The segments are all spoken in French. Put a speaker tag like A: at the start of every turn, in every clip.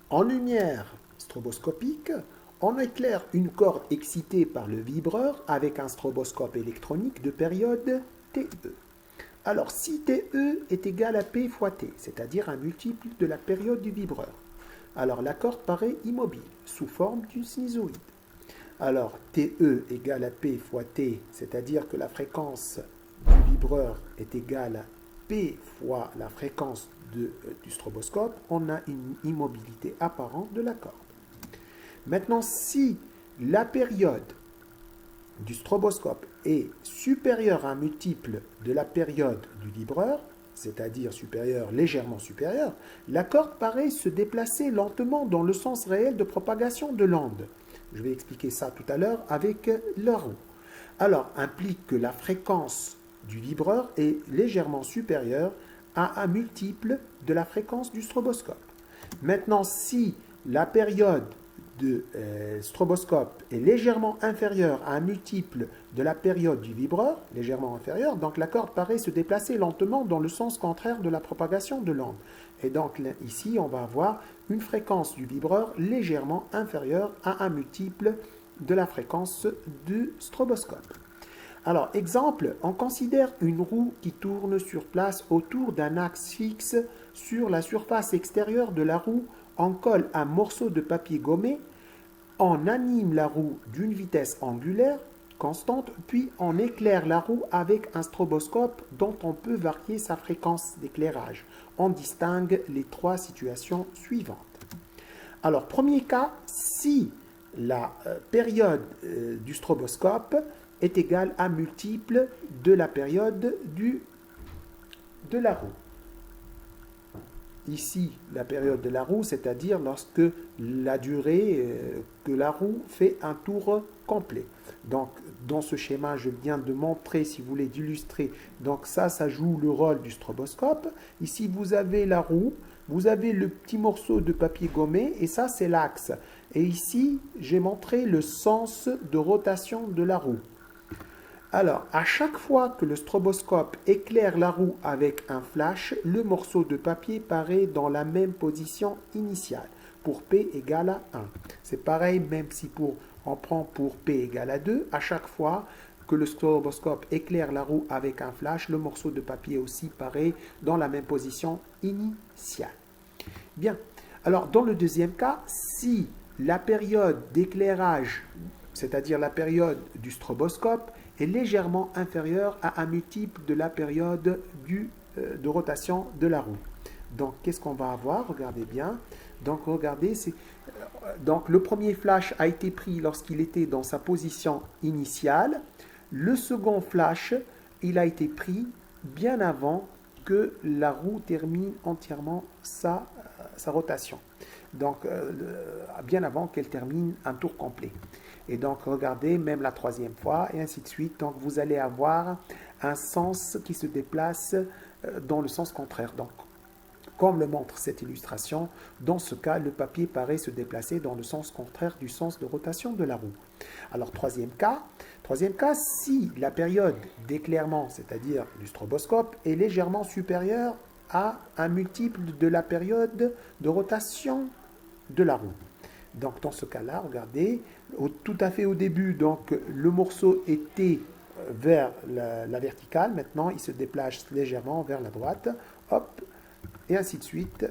A: En lumière stroboscopique, on éclaire une corde excitée par le vibreur avec un stroboscope électronique de période TE. Alors, si TE est égal à P fois T, c'est-à-dire un multiple de la période du vibreur, alors la corde paraît immobile, sous forme d'une sinusoïde. Alors, TE égale à P fois T, c'est-à-dire que la fréquence du vibreur est égale à P fois la fréquence du stroboscope, on a une immobilité apparente de la corde. Maintenant, si la période du stroboscope est supérieure à un multiple de la période du vibreur, c'est-à-dire supérieur, légèrement supérieur, la corde paraît se déplacer lentement dans le sens réel de propagation de l'onde. Je vais expliquer ça tout à l'heure avec le roue. Alors, implique que la fréquence du vibreur est légèrement supérieure à un multiple de la fréquence du stroboscope. Maintenant, si la période de stroboscope est légèrement inférieure à un multiple de la période du vibreur, légèrement inférieure, donc la corde paraît se déplacer lentement dans le sens contraire de la propagation de l'onde. Et donc ici, on va avoir une fréquence du vibreur légèrement inférieure à un multiple de la fréquence du stroboscope. Alors, exemple, on considère une roue qui tourne sur place autour d'un axe fixe sur la surface extérieure de la roue. On colle un morceau de papier gommé, on anime la roue d'une vitesse angulaire constante, puis on éclaire la roue avec un stroboscope dont on peut varier sa fréquence d'éclairage. On distingue les trois situations suivantes. Alors, premier cas, si la période du stroboscope est égale à multiple de la période de la roue. Ici, la période de la roue, c'est-à-dire lorsque la durée que la roue fait un tour complet. Donc, dans ce schéma, je viens de montrer, si vous voulez, d'illustrer. Donc, ça joue le rôle du stroboscope. Ici, vous avez la roue, vous avez le petit morceau de papier gommé, et ça, c'est l'axe. Et ici, j'ai montré le sens de rotation de la roue. Alors, à chaque fois que le stroboscope éclaire la roue avec un flash, le morceau de papier paraît dans la même position initiale, pour P égale à 1. C'est pareil, même si on prend pour P égale à 2, à chaque fois que le stroboscope éclaire la roue avec un flash, le morceau de papier aussi paraît dans la même position initiale. Bien, alors dans le deuxième cas, si la période d'éclairage, c'est-à-dire la période du stroboscope, est légèrement inférieure à un multiple de la période de rotation de la roue. Donc, qu'est-ce qu'on va avoir? Regardez bien. Donc, regardez, donc le premier flash a été pris lorsqu'il était dans sa position initiale. Le second flash, il a été pris bien avant que la roue termine entièrement sa rotation. Donc, bien avant qu'elle termine un tour complet. Et donc, regardez, même la troisième fois, et ainsi de suite. Donc, vous allez avoir un sens qui se déplace dans le sens contraire. Donc, comme le montre cette illustration, dans ce cas, le papier paraît se déplacer dans le sens contraire du sens de rotation de la roue. Alors, troisième cas, si la période d'éclairement, c'est-à-dire du stroboscope, est légèrement supérieure à un multiple de la période de rotation de la roue. Donc, dans ce cas-là, regardez, tout à fait au début, donc, le morceau était vers la verticale. Maintenant, il se déplace légèrement vers la droite. Hop, et ainsi de suite.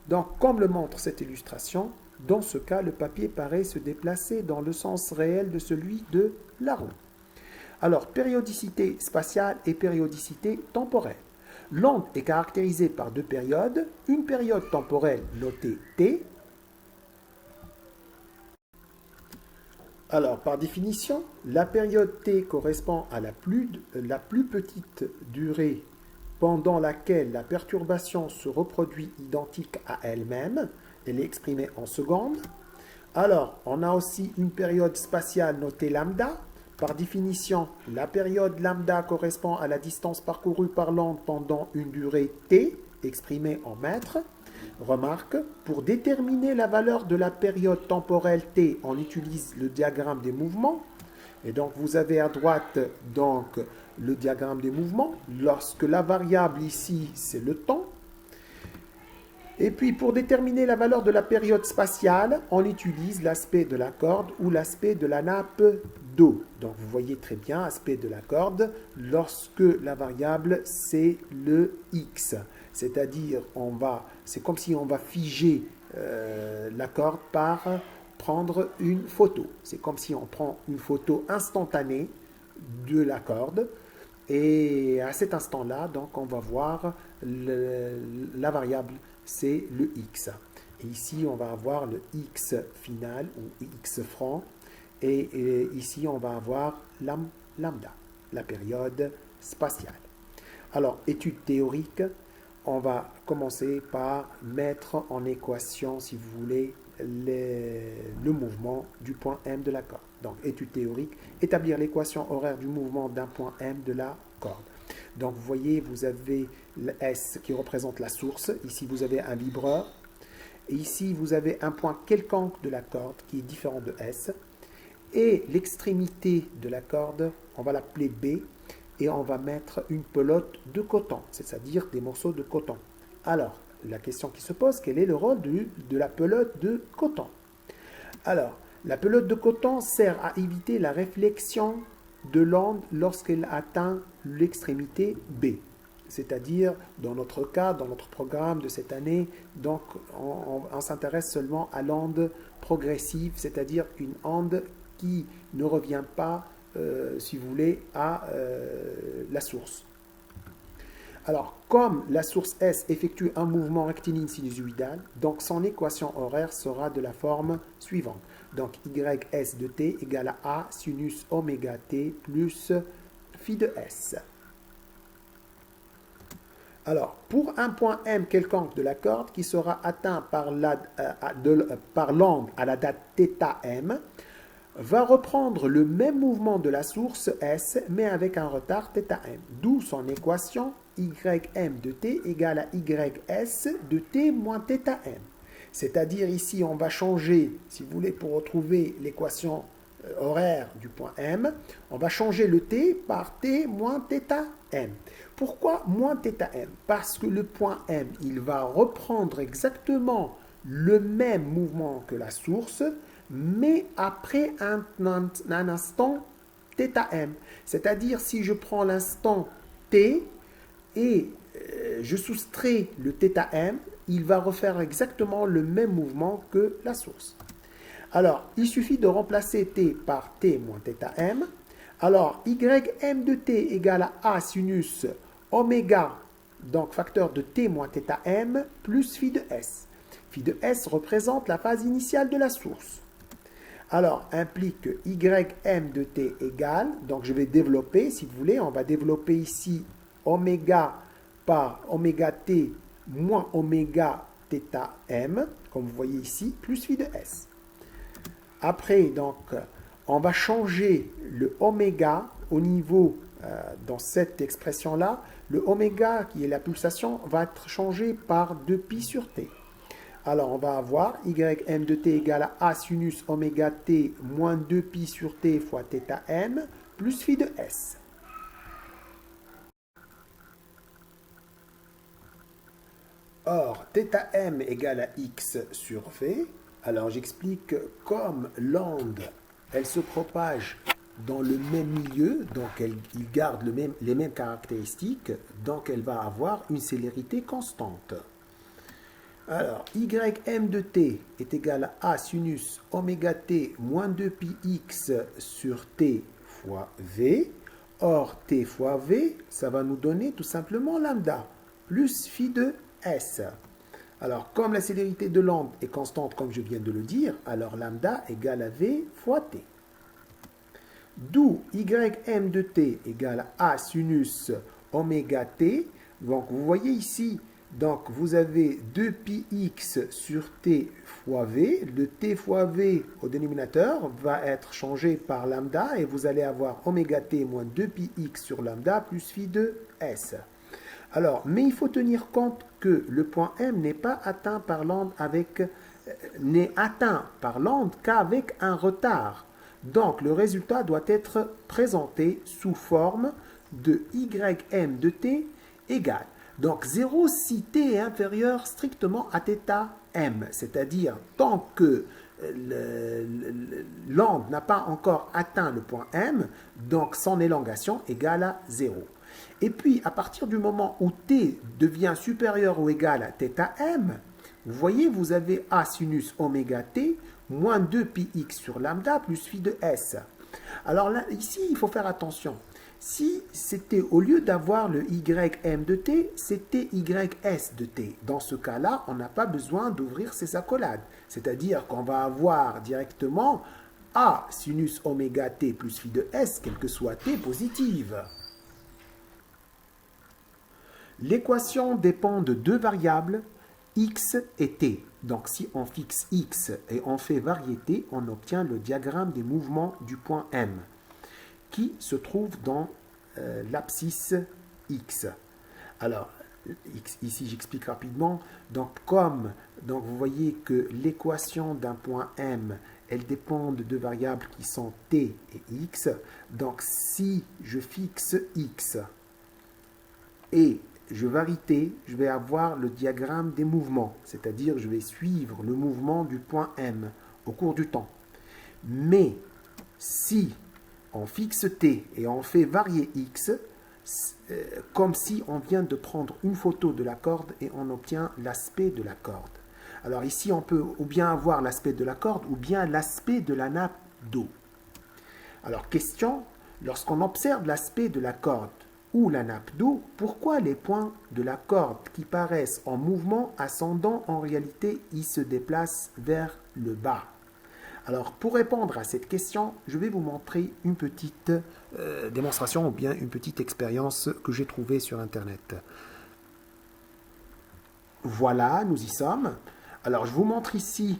A: Donc, comme le montre cette illustration, dans ce cas, le papier paraît se déplacer dans le sens réel de celui de la roue. Alors, périodicité spatiale et périodicité temporelle. L'onde est caractérisée par deux périodes. Une période temporelle notée T. Alors, par définition, la période T correspond à la plus petite durée pendant laquelle la perturbation se reproduit identique à elle-même. Elle est exprimée en secondes. Alors, on a aussi une période spatiale notée lambda. Par définition, la période lambda correspond à la distance parcourue par l'onde pendant une durée T, exprimée en mètres. Remarque, pour déterminer la valeur de la période temporelle T, on utilise le diagramme des mouvements. Et donc, vous avez à droite donc, le diagramme des mouvements. Lorsque la variable ici, c'est le temps. Et puis, pour déterminer la valeur de la période spatiale, on utilise l'aspect de la corde ou l'aspect de la nappe d'eau. Donc, vous voyez très bien aspect de la corde lorsque la variable, c'est le x. C'est-à-dire, c'est comme si on va figer la corde par prendre une photo. C'est comme si on prend une photo instantanée de la corde. Et à cet instant-là, donc, on va voir la variable, c'est le x. Et ici, on va avoir le x final ou x franc. Et ici, on va avoir lambda, la période spatiale. Alors, étude théorique, on va commencer par mettre en équation, si vous voulez, le mouvement du point M de la corde. Donc, étude théorique, établir l'équation horaire du mouvement d'un point M de la corde. Donc, vous voyez, vous avez le S qui représente la source. Ici, vous avez un vibreur. Et ici, vous avez un point quelconque de la corde qui est différent de S. Et l'extrémité de la corde, on va l'appeler B. Et on va mettre une pelote de coton, c'est-à-dire des morceaux de coton. Alors, la question qui se pose, quel est le rôle de la pelote de coton? Alors, la pelote de coton sert à éviter la réflexion de l'onde lorsqu'elle atteint l'extrémité B. C'est-à-dire, dans notre cas, dans notre programme de cette année, donc on s'intéresse seulement à l'onde progressive, c'est-à-dire une onde qui ne revient pas, si vous voulez, à la source. Alors, comme la source S effectue un mouvement rectiligne sinusoïdal, donc son équation horaire sera de la forme suivante. Donc, YS de t égale à A sinus oméga t plus phi de S. Alors, pour un point M quelconque de la corde qui sera atteint par l'onde à la date θm, va reprendre le même mouvement de la source S, mais avec un retard θm. D'où son équation ym de t égale à ys de t moins θm. C'est-à-dire ici, on va changer, si vous voulez, pour retrouver l'équation horaire du point M, on va changer le t par t moins θm. Pourquoi moins θm? Parce que le point M, il va reprendre exactement le même mouvement que la source, mais après un instant θm. C'est-à-dire, si je prends l'instant t et je soustrais le θm, il va refaire exactement le même mouvement que la source. Alors, il suffit de remplacer t par t moins θm. Alors, ym de t égale à A sinus oméga, donc facteur de t moins θm, plus phi de s. Phi de s représente la phase initiale de la source. Alors, implique que ym de t égale, donc je vais développer, si vous voulez, on va développer ici oméga par oméga t moins oméga θm, comme vous voyez ici, plus phi de s. Après, donc, on va changer le oméga au niveau, dans cette expression-là, le oméga, qui est la pulsation, va être changé par 2pi sur t. Alors, on va avoir ym de t égale à A sinus oméga t moins 2pi sur t fois θm plus phi de s. Or, θm égale à x sur v. Alors, j'explique comme l'onde, elle se propage dans le même milieu, donc il garde les mêmes caractéristiques, donc elle va avoir une célérité constante. Alors, ym de t est égal à A sinus oméga t moins 2pi x sur t fois v. Or, t fois v, ça va nous donner tout simplement lambda, plus phi de s. Alors, comme la célérité de l'onde est constante, comme je viens de le dire, alors lambda égale à v fois t. D'où ym de t égale à A sinus oméga t. Donc, vous voyez ici, donc vous avez 2πx sur t fois v. Le t fois v au dénominateur va être changé par lambda et vous allez avoir oméga t moins 2πx sur lambda plus phi de s. Alors, mais il faut tenir compte que le point M n'est pas atteint par l'onde qu'avec un retard. Donc, le résultat doit être présenté sous forme de ym de t égale. Donc 0 si t est inférieur strictement à θ m, c'est-à-dire tant que l'angle n'a pas encore atteint le point M, donc son élongation égale à 0. Et puis, à partir du moment où t devient supérieur ou égal à θm, vous voyez, vous avez a sinus oméga t moins 2πx sur lambda plus phi de s. Alors là, ici, il faut faire attention. Si c'était, au lieu d'avoir le ym de t, c'était ys de t. Dans ce cas-là, on n'a pas besoin d'ouvrir ces accolades. C'est-à-dire qu'on va avoir directement a sinus oméga t plus phi de s, quelle que soit t positive. L'équation dépend de deux variables, x et t. Donc si on fixe x et on fait varier t, on obtient le diagramme des mouvements du point M, qui se trouve dans l'abscisse x. Alors, ici j'explique rapidement. Donc vous voyez que l'équation d'un point M, elle dépend de deux variables qui sont t et x. Donc si je fixe x et je varie t, je vais avoir le diagramme des mouvements, c'est-à-dire je vais suivre le mouvement du point M au cours du temps. Mais si on fixe t et on fait varier x, comme si on vient de prendre une photo de la corde et on obtient l'aspect de la corde. Alors ici, on peut ou bien avoir l'aspect de la corde ou bien l'aspect de la nappe d'eau. Alors question, lorsqu'on observe l'aspect de la corde ou la nappe d'eau, pourquoi les points de la corde qui paraissent en mouvement ascendant, en réalité, ils se déplacent vers le bas? Alors, pour répondre à cette question, je vais vous montrer une petite démonstration ou bien une petite expérience que j'ai trouvée sur Internet. Voilà, nous y sommes. Alors, je vous montre ici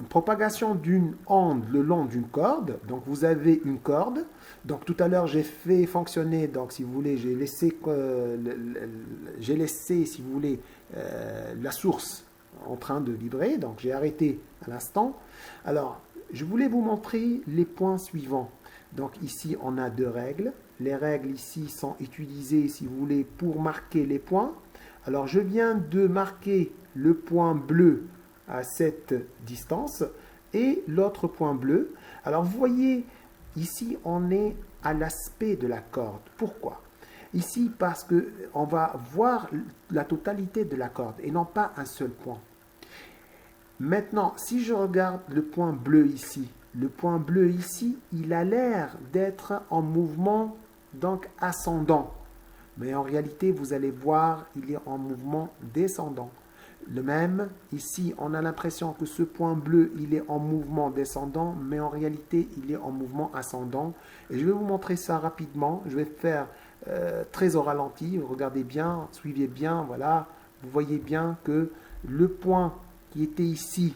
A: une propagation d'une onde le long d'une corde. Donc, vous avez une corde. Donc, tout à l'heure, j'ai fait fonctionner, donc, si vous voulez, j'ai laissé, si vous voulez, la source en train de vibrer. Donc, j'ai arrêté à l'instant. Alors, je voulais vous montrer les points suivants. Donc ici, on a deux règles. Les règles ici sont utilisées, si vous voulez, pour marquer les points. Alors, je viens de marquer le point bleu à cette distance et l'autre point bleu. Alors, vous voyez, ici, on est à l'aspect de la corde. Pourquoi? Ici, parce qu'on va voir la totalité de la corde et non pas un seul point. Maintenant, si je regarde le point bleu ici, il a l'air d'être en mouvement donc ascendant. Mais en réalité, vous allez voir, il est en mouvement descendant. Le même, ici, on a l'impression que ce point bleu, il est en mouvement descendant, mais en réalité, il est en mouvement ascendant. Et je vais vous montrer ça rapidement. Je vais faire très au ralenti. Regardez bien, suivez bien, voilà. Vous voyez bien que le point qui était ici,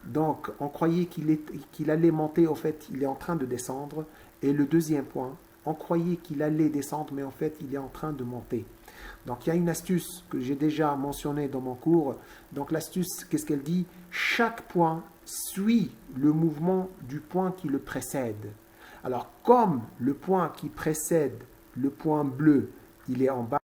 A: donc on croyait qu'il allait monter, au fait il est en train de descendre, et le deuxième point, on croyait qu'il allait descendre, mais en fait il est en train de monter. Donc il y a une astuce que j'ai déjà mentionnée dans mon cours. Donc l'astuce, qu'est-ce qu'elle dit? Chaque point suit le mouvement du point qui le précède. Alors comme le point qui précède le point bleu, il est en bas,